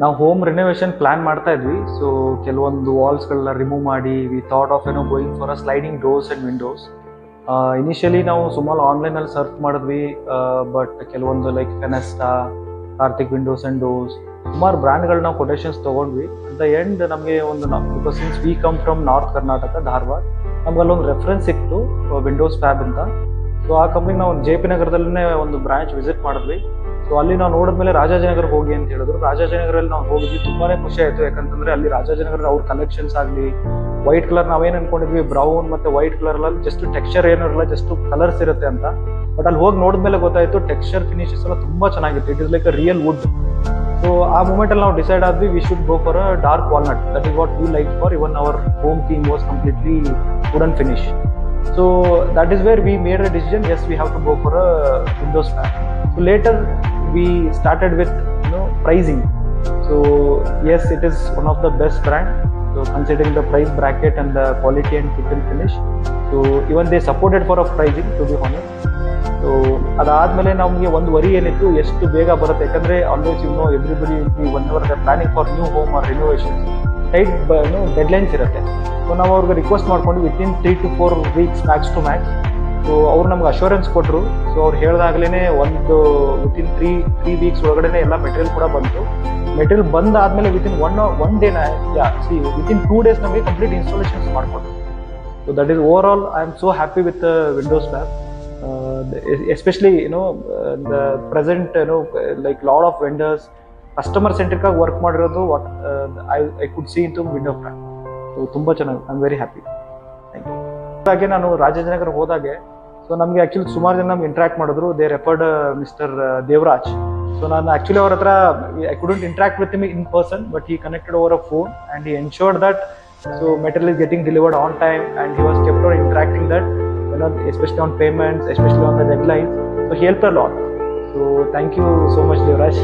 ನಾವು home renovation plan ಮಾಡ್ತಾ ಇದ್ವಿ. ಸೊ ಕೆಲವೊಂದು ವಾಲ್ಸ್ಗಳನ್ನ ರಿಮೂವ್ ಮಾಡಿ we thought of going for a sliding doors and windows. Initially ನಾವು ಸುಮಾರು ಆನ್ಲೈನಲ್ಲಿ ಸರ್ಚ್ ಮಾಡಿದ್ವಿ, ಬಟ್ ಕೆಲವೊಂದು like Fenesta, Karthik windows and doors, ಸುಮಾರು ಬ್ರ್ಯಾಂಡ್ಗಳು ನಾವು ಕೊಟೇಶನ್ಸ್ ತೊಗೊಂಡ್ವಿ. ಅಟ್ ದ ಎಂಡ್ ನಮಗೆ ಒಂದು because since we come from north Karnataka, Dharwad, ನಮ್ಗೆ ಅಲ್ಲೊಂದು ರೆಫರೆನ್ಸ್ ಸಿಕ್ತು ವಿಂಡೋಸ್ ಫ್ಯಾಬ್ ಅಂತ. ಸೊ ಆ ಕಂಪ್ನಿಗೆ ನಾವು ಜೆ ಪಿ ನಗರದಲ್ಲೇ ಒಂದು ಬ್ರಾಂಚ್ ವಿಸಿಟ್ ಮಾಡಿದ್ವಿ. ಸೊ ಅಲ್ಲಿ ನಾವು ನೋಡಿದ್ಮೇಲೆ ರಾಜಾಜಿನಗರ ಹೋಗಿ ಅಂತ ಹೇಳಿದ್ರು. ರಾಜಾಜಿನಗರಲ್ಲಿ ನಾವು ಹೋಗಿದ್ವಿ, ತುಂಬಾನೇ ಖುಷಿ ಆಯಿತು. ಯಾಕಂತಂದ್ರೆ ಅಲ್ಲಿ ರಾಜಾಜಿನಗರ ಅವ್ರ ಕಲೆಕ್ಷನ್ಸ್ ಆಗಲಿ, ವೈಟ್ ಕಲರ್ ನಾವೇನು ಅನ್ಕೊಂಡಿದ್ವಿ ಬ್ರೌನ್ ಮತ್ತೆ ವೈಟ್ ಕಲರ್ ಅಲ್ಲಿ ಜಸ್ಟ್ ಟೆಕ್ಸ್ಚರ್ ಏನಿರಲ್ಲ, ಜಸ್ಟ್ ಕಲರ್ಸ್ ಇರುತ್ತೆ ಅಂತ. ಬಟ್ ಅಲ್ಲಿ ಹೋಗಿ ನೋಡಿದ್ಮೇಲೆ ಗೊತ್ತಾಯ್ತು ಟೆಕ್ಸ್ಚರ್ ಫಿನಿಶಸ್ ಎಲ್ಲ ತುಂಬಾ ಚೆನ್ನಾಗಿತ್ತು. It is like a real wood. So ಆ ಮೂಮೆಂಟ್ ಅಲ್ಲಿ ನಾವು ಡಿಸೈಡ್ ಆದ್ವಿ we should go for a dark walnut. That is what we like for even our home theme was completely wooden finish. So that is where we made a decision, yes, we have to go for a Windows fan. So later we started with pricing. So yes, it is one of the best brand. So considering the price bracket and the quality and fit and finish, so even they supported for a pricing, to be honest. So ಅದಾದ್ಮೇಲೆ ನಮಗೆ ಒಂದು worry ಏನಿತ್ತು, ಎಷ್ಟು ಬೇಗ ಬರುತ್ತೆ. ಯಾಕಂದ್ರೆ always everybody whenever they are planning for new home or renovation, tight deadlines ಇರುತ್ತೆ. So ನಾವು ಅವ್ರಿಗೆ ರಿಕ್ವೆಸ್ಟ್ ಮಾಡ್ಕೊಂಡು within 3 to 4 weeks max to max. So ಅವ್ರು ನಮ್ಗೆ ಅಶ್ಯೂರೆನ್ಸ್ ಕೊಟ್ಟರು. ಸೊ ಅವ್ರು ಹೇಳಿದಾಗಲೇ ಒಂದು ವಿತಿನ್ ತ್ರೀ ವೀಕ್ಸ್ ಒಳಗಡೆ ಎಲ್ಲ ಮೆಟೀರಿಯಲ್ ಕೂಡ ಬಂತು. ಮೆಟೀರಿಯಲ್ ಬಂದಾದ್ಮೇಲೆ ವಿತಿನ್ ಒನ್ ಡೇನ ವಿತಿನ್ 2 days ನಮಗೆ ಕಂಪ್ಲೀಟ್ ಇನ್ಸ್ಟಾಲೇಷನ್ಸ್ ಮಾಡಿಕೊಟ್ರು. So that is over all I am so happy with Windows Lab. Especially the present like lot of vendors customer centric ಆಗಿ work ಮಾಡಿರೋದು what I could see in to window front. So ತುಂಬ ಚೆನ್ನಾಗಿ, I am very happy. Thank you. ಹಾಗೆ ನಾನು ರಾಜಾಜಿನಗರ ಹೋದಾಗೆ so ನಮಗೆ actually ಸುಮಾರು ಜನ ನಮ್ಗೆ ಇಂಟ್ರಾಕ್ಟ್ ಮಾಡಿದ್ರು. They referred mister Devaraj. So ನಾನು ಆ್ಯಕ್ಚುಲಿ ಅವ್ರ ಹತ್ರ I couldn't interact with him in person, but he connected over a phone and he ensured that so material is getting delivered on time and he was kept on interacting that especially on payments, especially on the deadlines. So he helped a lot. So thank you so much, Devraj.